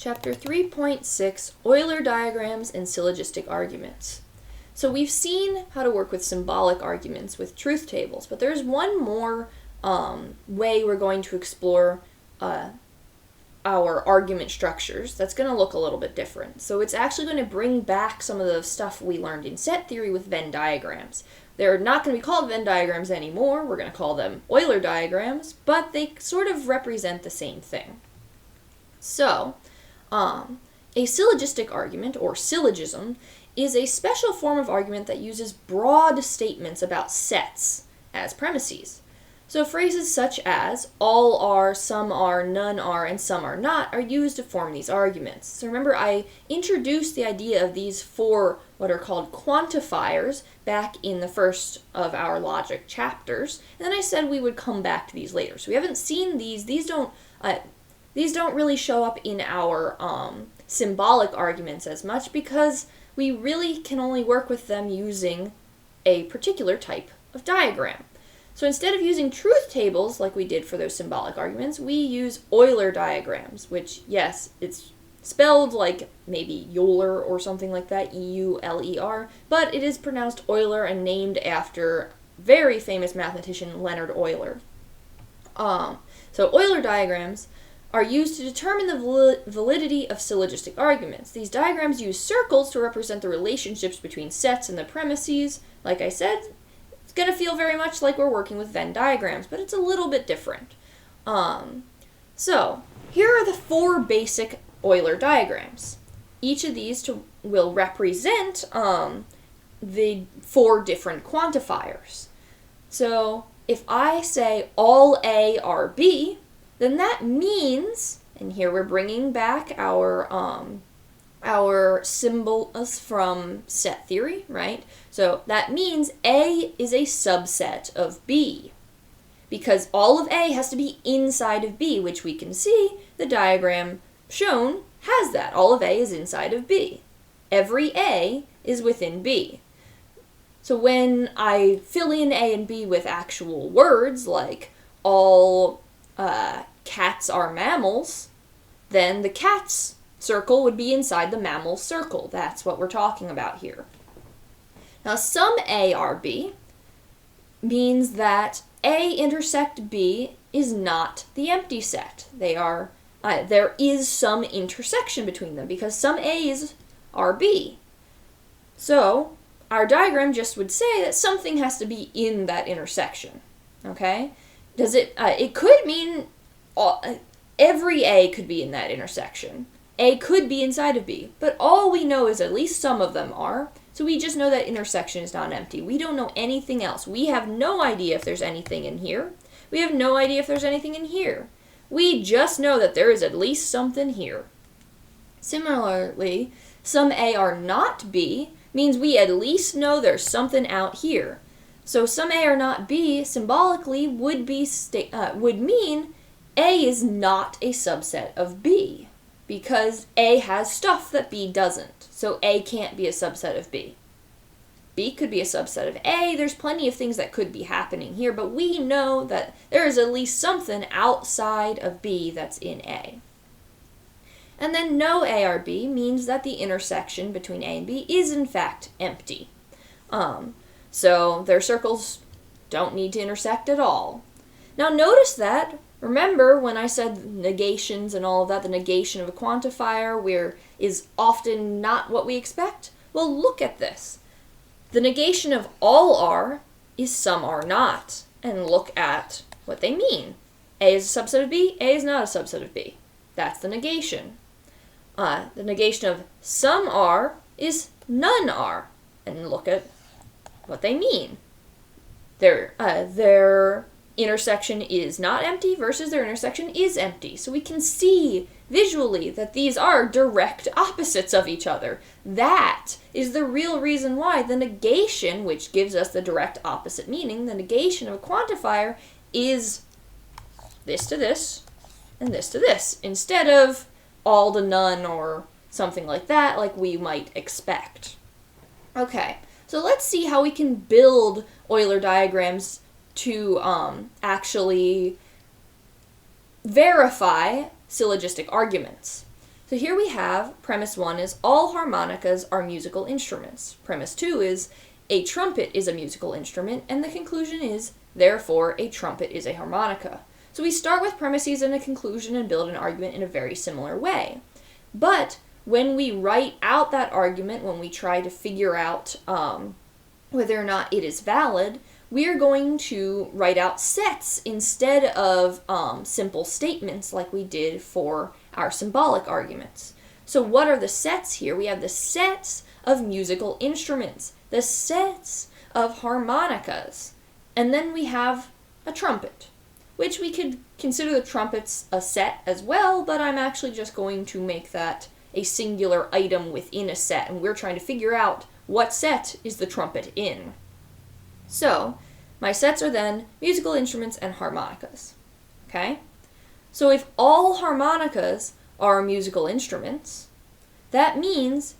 Chapter 3.6, Euler diagrams and syllogistic arguments. So we've seen how to work with symbolic arguments with truth tables, but there's one more way we're going to explore our argument structures that's going to look a little bit different. So it's actually going to bring back some of the stuff we learned in set theory with Venn diagrams. They're not going to be called Venn diagrams anymore. We're going to call them Euler diagrams, but they sort of represent the same thing. So, a syllogistic argument, or syllogism, is a special form of argument that uses broad statements about sets as premises. So phrases such as all are, some are, none are, and some are not are used to form these arguments. So remember, I introduced the idea of these four what are called quantifiers back in the first of our logic chapters, and then I said we would come back to these later. So we haven't seen these. These don't really show up in our symbolic arguments as much because we really can only work with them using a particular type of diagram. So instead of using truth tables like we did for those symbolic arguments, we use Euler diagrams, which, yes, it's spelled like maybe Euler or something like that, E-U-L-E-R, but it is pronounced Euler and named after very famous mathematician Leonhard Euler. So Euler diagrams are used to determine the validity of syllogistic arguments. These diagrams use circles to represent the relationships between sets and the premises. Like I said, it's going to feel very much like we're working with Venn diagrams, but it's a little bit different. So, here are the four basic Euler diagrams. Each of these will represent the four different quantifiers. So, if I say all A are B, then that means, and here we're bringing back our symbols from set theory, right? So that means A is a subset of B, because all of A has to be inside of B, which we can see the diagram shown has that. All of A is inside of B. Every A is within B. So when I fill in A and B with actual words like all cats are mammals, then the cats circle would be inside the mammal circle. That's what we're talking about here. Now, some A are B means that A intersect B is not the empty set. There is some intersection between them because some A's are B. So, our diagram just would say that something has to be in that intersection. Okay? Does it? It could mean every A could be in that intersection. A could be inside of B, but all we know is at least some of them are, so we just know that intersection is not empty. We don't know anything else. We have no idea if there's anything in here. We have no idea if there's anything in here. We just know that there is at least something here. Similarly, some A are not B means we at least know there's something out here. So some A are not B symbolically would mean A is not a subset of B, because A has stuff that B doesn't. So A can't be a subset of B. B could be a subset of A. There's plenty of things that could be happening here, but we know that there is at least something outside of B that's in A. And then no A or B means that the intersection between A and B is in fact empty. So their circles don't need to intersect at all. Now notice that, remember when I said negations and all of that, the negation of a quantifier is often not what we expect? Well, look at this. The negation of all are is some are not. And look at what they mean. A is a subset of B, A is not a subset of B. That's the negation. The negation of some are is none are. And look at what they mean. Their intersection is not empty versus their intersection is empty. So we can see visually that these are direct opposites of each other. That is the real reason why the negation, which gives us the direct opposite meaning, the negation of a quantifier is this to this and this to this, instead of all to none or something like that, like we might expect. Okay, so let's see how we can build Euler diagrams to actually verify syllogistic arguments. So here we have premise 1 is all harmonicas are musical instruments. Premise 2 is a trumpet is a musical instrument, and the conclusion is, therefore, a trumpet is a harmonica. So we start with premises and a conclusion and build an argument in a very similar way. But when we write out that argument, when we try to figure out whether or not it is valid, we are going to write out sets instead of simple statements like we did for our symbolic arguments. So what are the sets here? We have the sets of musical instruments, the sets of harmonicas, and then we have a trumpet, which we could consider the trumpets a set as well, but I'm actually just going to make that a singular item within a set, and we're trying to figure out what set is the trumpet in. So, my sets are then musical instruments and harmonicas. Okay? So if all harmonicas are musical instruments, that means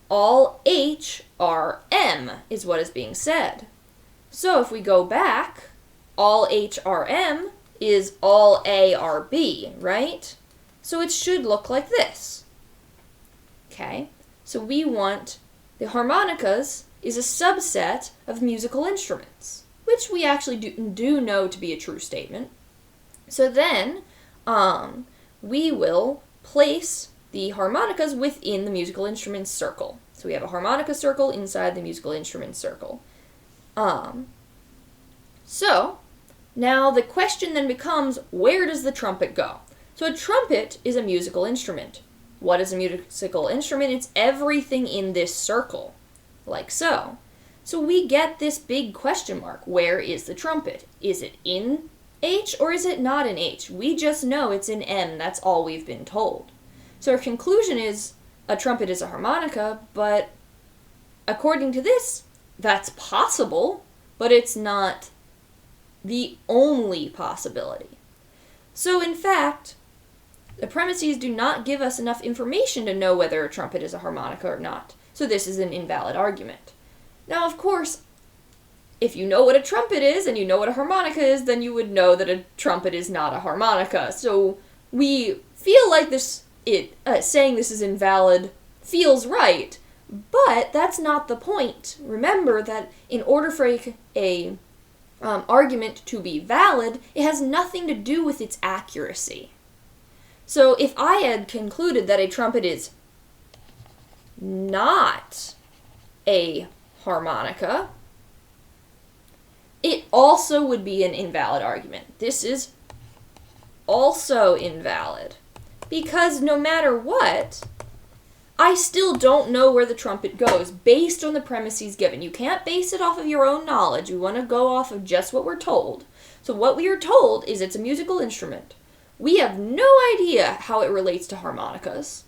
all H are M is what is being said. So if we go back, all H are M is all A are B, right? So it should look like this. Okay? So we want the harmonicas is a subset of musical instruments, which we actually do know to be a true statement. So then, we will place the harmonicas within the musical instruments circle. So we have a harmonica circle inside the musical instruments circle. So, now the question then becomes, where does the trumpet go? So a trumpet is a musical instrument. What is a musical instrument? It's everything in this circle, like so. So we get this big question mark. Where is the trumpet? Is it in H or is it not in H? We just know it's in M. That's all we've been told. So our conclusion is a trumpet is a harmonica, but according to this, that's possible, but it's not the only possibility. So in fact, the premises do not give us enough information to know whether a trumpet is a harmonica or not. So this is an invalid argument. Now, of course, if you know what a trumpet is and you know what a harmonica is, then you would know that a trumpet is not a harmonica. So we feel like saying this is invalid feels right, but that's not the point. Remember that in order for a argument to be valid, it has nothing to do with its accuracy. So if I had concluded that a trumpet is not a harmonica, it also would be an invalid argument. This is also invalid, because no matter what, I still don't know where the trumpet goes based on the premises given. You can't base it off of your own knowledge. We want to go off of just what we're told. So what we are told is it's a musical instrument. We have no idea how it relates to harmonicas.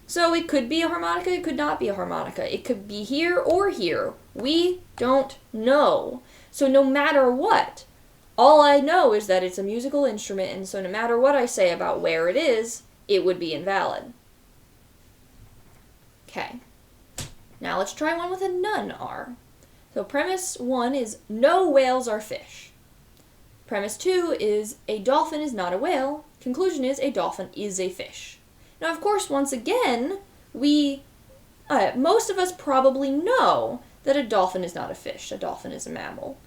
So it could be a harmonica, it could not be a harmonica. It could be here or here. We don't know. So no matter what, all I know is that it's a musical instrument, and so no matter what I say about where it is, it would be invalid. Okay. Now let's try one with a none R. So premise 1 is no whales are fish. Premise 2 is a dolphin is not a whale. Conclusion is a dolphin is a fish. Now, of course, once again, most of us probably know that a dolphin is not a fish. A dolphin is a mammal.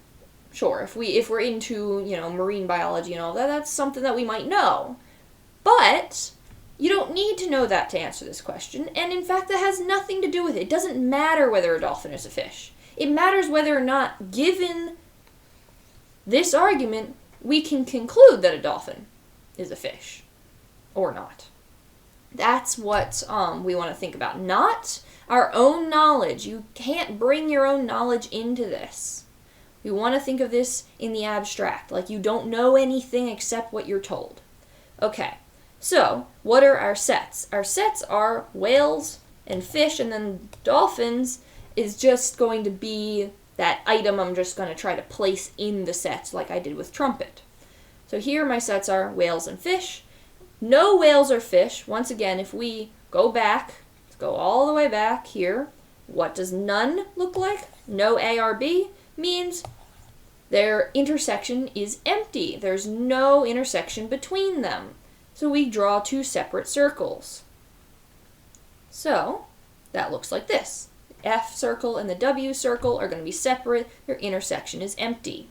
Sure, if we're into, marine biology and all that, that's something that we might know. But you don't need to know that to answer this question, and in fact, that has nothing to do with it. It doesn't matter whether a dolphin is a fish. It matters whether or not, given this argument, we can conclude that a dolphin is a fish or not. That's what we want to think about, not our own knowledge. You can't bring your own knowledge into this. We want to think of this in the abstract, like you don't know anything except what you're told. Okay, so what are our sets? Our sets are whales and fish, and then dolphins is just going to be that item I'm just going to try to place in the sets like I did with trumpet. So here my sets are whales and fish. No whales or fish. Once again, if we go back, let's go all the way back here. What does none look like? No A or B means their intersection is empty. There's no intersection between them. So we draw two separate circles. So that looks like this. The F circle and the W circle are going to be separate. Their intersection is empty.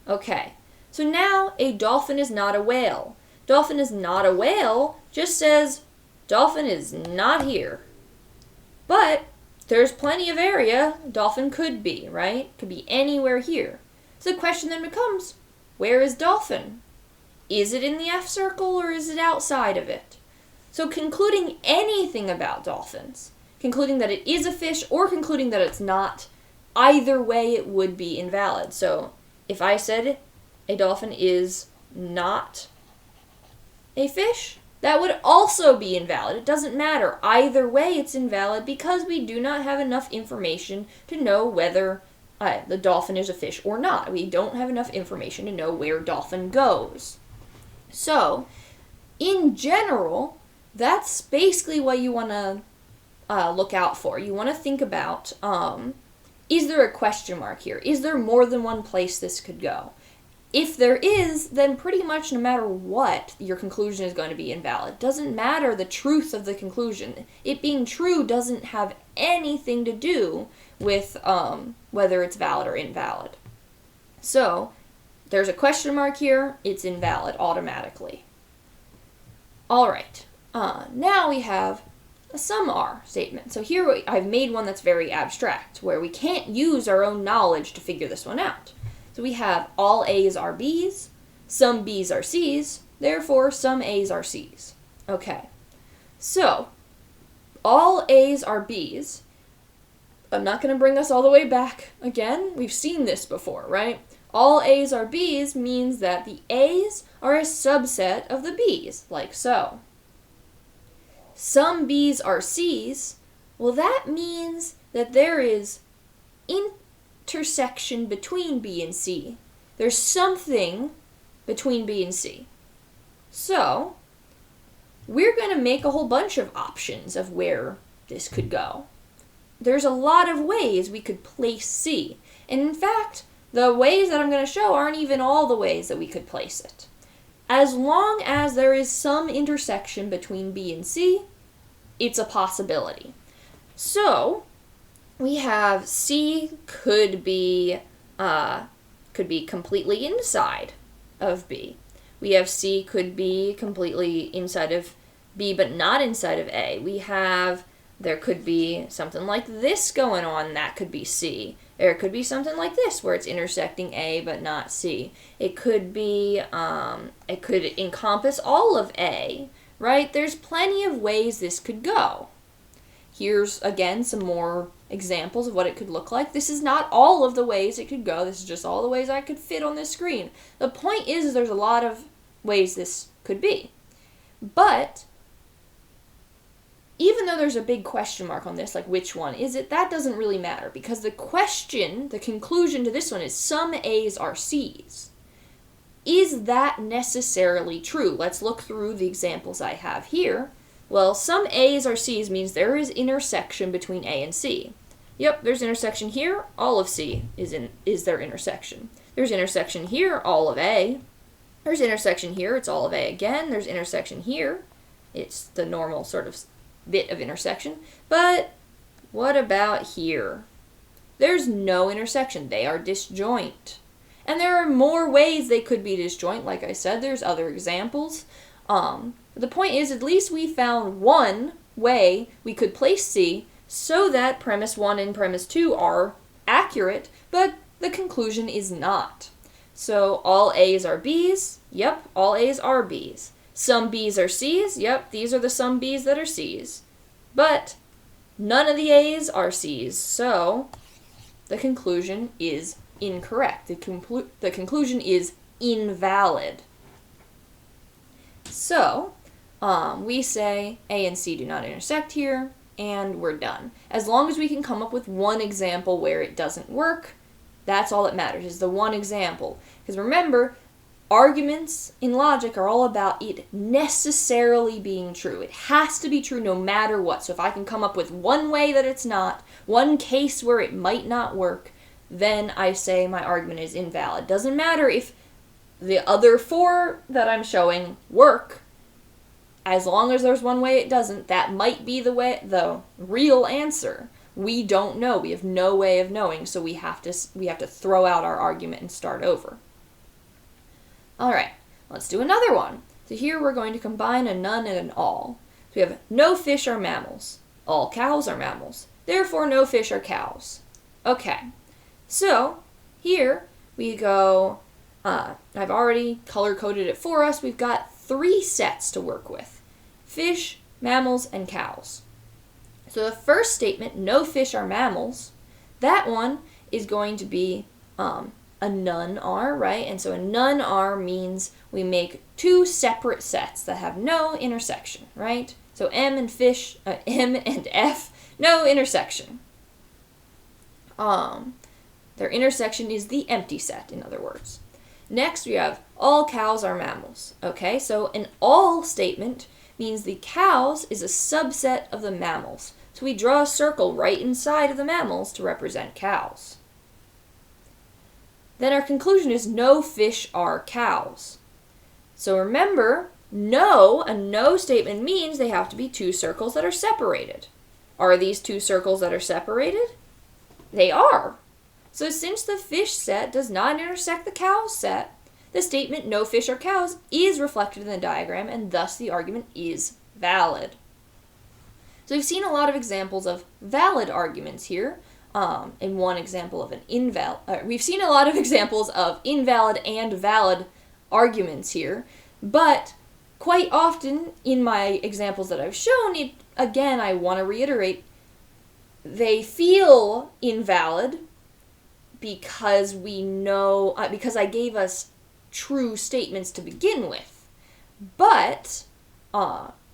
Okay, so now a dolphin is not a whale. Dolphin is not a whale just says dolphin is not here. But there's plenty of area dolphin could be, right? Could be anywhere here. So the question then becomes, where is dolphin? Is it in the F circle or is it outside of it? So concluding anything about dolphins, concluding that it is a fish or concluding that it's not, either way it would be invalid. So if I said a dolphin is not a fish, that would also be invalid. It doesn't matter. Either way it's invalid because we do not have enough information to know whether the dolphin is a fish or not. We don't have enough information to know where dolphin goes. So, in general, that's basically what you want to look out for. You want to think about, is there a question mark here? Is there more than one place this could go? If there is, then pretty much no matter what, your conclusion is going to be invalid. Doesn't matter the truth of the conclusion. It being true doesn't have anything to do with whether it's valid or invalid. So, there's a question mark here, it's invalid automatically. Alright, now we have a some are statement. So here I've made one that's very abstract, where we can't use our own knowledge to figure this one out. So we have all A's are B's, some B's are C's, therefore some A's are C's. Okay, so all A's are B's. I'm not going to bring us all the way back again. We've seen this before, right? All A's are B's means that the A's are a subset of the B's, like so. Some B's are C's. Well, that means that there is intersection between B and C. There's something between B and C. So, we're going to make a whole bunch of options of where this could go. There's a lot of ways we could place C. And in fact, the ways that I'm going to show aren't even all the ways that we could place it. As long as there is some intersection between B and C, it's a possibility. So, we have C could be completely inside of B. We have C could be completely inside of B but not inside of A. We have, there could be something like this going on, that could be C. Or it could be something like this, where it's intersecting A but not C. It could be, it could encompass all of A, right? There's plenty of ways this could go. Here's, again, some more examples of what it could look like. This is not all of the ways it could go. This is just all the ways I could fit on this screen. The point is there's a lot of ways this could be. But even though there's a big question mark on this, like which one is it, that doesn't really matter because the question, the conclusion to this one is some A's are C's. Is that necessarily true? Let's look through the examples I have here. Well, some A's are C's means there is intersection between A and C. Yep, there's intersection here, all of C is their intersection. There's intersection here, all of A. There's intersection here, it's all of A again. There's intersection here, it's the normal sort of bit of intersection. But what about here? There's no intersection. They are disjoint. And there are more ways they could be disjoint. Like I said, there's other examples. The point is, at least we found one way we could place C so that premise 1 and premise 2 are accurate, but the conclusion is not. So all A's are B's. Yep, all A's are B's. Some B's are C's. Yep, these are the some B's that are C's. But none of the A's are C's, so the conclusion is incorrect. The conclusion is invalid. So, we say A and C do not intersect here, and we're done. As long as we can come up with one example where it doesn't work, that's all that matters, is the one example. Because remember, arguments in logic are all about it necessarily being true. It has to be true no matter what. So if I can come up with one way that it's not, one case where it might not work, then I say my argument is invalid. Doesn't matter if the other 4 that I'm showing work. as long as there's one way it doesn't, that might be the real answer. We don't know. We have no way of knowing, so we have to throw out our argument and start over. All right, let's do another one. So here we're going to combine a none and an all. So we have no fish are mammals. All cows are mammals. Therefore, no fish are cows. Okay, so here we go. I've already color-coded it for us. We've got 3 sets to work with. Fish, mammals, and cows. So the first statement, no fish are mammals, that one is going to be a none are, right? And so a none are means we make 2 separate sets that have no intersection, right? So M and F, no intersection. Their intersection is the empty set, in other words. Next, we have all cows are mammals. Okay, so an all statement means the cows is a subset of the mammals. So we draw a circle right inside of the mammals to represent cows. Then our conclusion is no fish are cows. So remember, a no statement means they have to be 2 circles that are separated. Are these 2 circles that are separated? They are. So since the fish set does not intersect the cow set, the statement no fish are cows is reflected in the diagram, and thus the argument is valid. So we've seen a lot of examples of valid arguments here. In one example of an we've seen a lot of examples of invalid and valid arguments here, but quite often in my examples that I've shown, again, I want to reiterate, they feel invalid because because I gave us true statements to begin with. But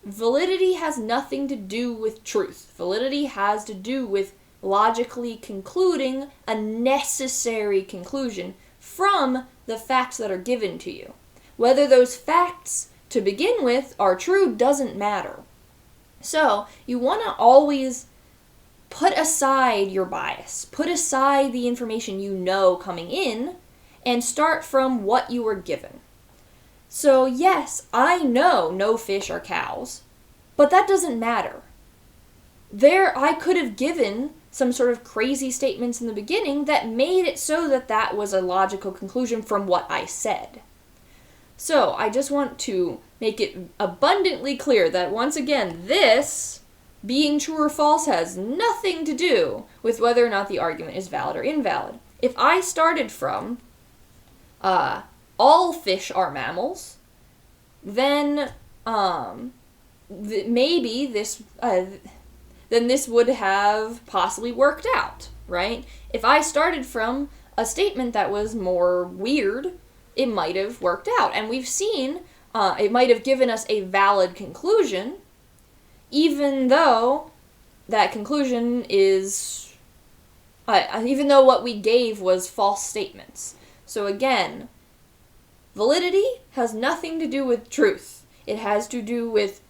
validity has nothing to do with truth. Validity has to do with logically concluding a necessary conclusion from the facts that are given to you. Whether those facts to begin with are true doesn't matter. So you want to always put aside your bias, put aside the information you know coming in, and start from what you were given. So yes, I know no fish are cows, but that doesn't matter. I could have given some sort of crazy statements in the beginning that made it so that was a logical conclusion from what I said. So I just want to make it abundantly clear that once again, this being true or false has nothing to do with whether or not the argument is valid or invalid. If I started from all fish are mammals, then maybe this would have possibly worked out, right? If I started from a statement that was more weird, it might have worked out. And we've seen it might have given us a valid conclusion, even though that conclusion is, even though what we gave was false statements. So again, validity has nothing to do with truth. It has to do with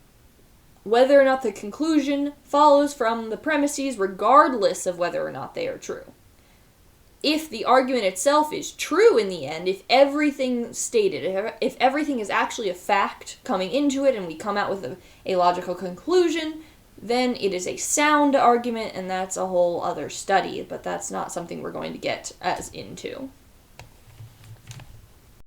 whether or not the conclusion follows from the premises regardless of whether or not they are true. If the argument itself is true in the end, if everything stated, if everything is actually a fact coming into it and we come out with a logical conclusion, then it is a sound argument, and that's a whole other study, but that's not something we're going to get as into.